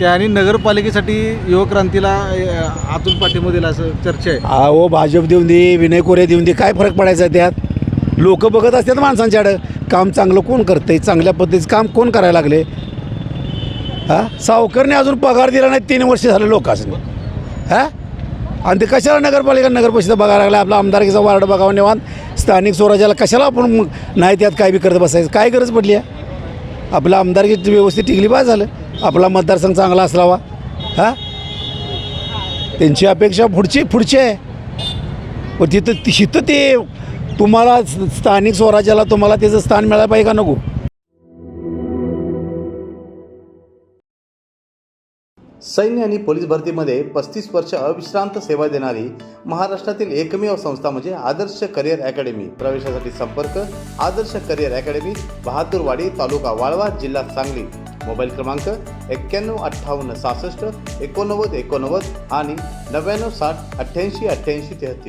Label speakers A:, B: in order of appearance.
A: त्यांनी नगरपालिकेसाठी युवक क्रांतीला आतून पाठिंबा दिला असं चर्चा आहे.
B: अहो भाजप देऊन दे, विनय कोरे देऊन दे, काय फरक पडायचा त्यात? लोक बघत असतात माणसांच्याकडं. काम चांगलं कोण करतंय, चांगल्या पद्धतीचं काम कोण करायला लागले? हां, सावकारने अजून पगार दिला नाही 3 वर्ष झालं लोकांनी. हां, आणि ते कशाला नगरपालिका नगर परिषद बघायला लागला? आपला आमदारकीचा वार्ड बघावा निवांत. स्थानिक स्वराज्याला कशाला आपण नाही त्यात काय बी करत बसायचं? काय गरज पडली आहे? आपलं आमदारकी व्यवस्थित टिकली बा झालं. आपला मतदारसंघ चांगला असावा. हां, त्यांची अपेक्षा पुढची आहे. पण तिथं ते तुम्हाला स्थानिक स्वराज्याला तुम्हाला त्याचं स्थान मिळालं पाहिजे का नको?
C: सैन्य आणि पोलीस भरतीमध्ये 35 वर्ष अविश्रांत सेवा देणारी महाराष्ट्रातील एकमेव संस्था म्हणजे आदर्श करिअर अकॅडमी. प्रवेशासाठी संपर्क आदर्श करिअर अकॅडमी, बहादूरवाडी, तालुका वाळवा, जिल्हा सांगली. मोबाईल क्रमांक 915866 8989 आणि 9960 888833.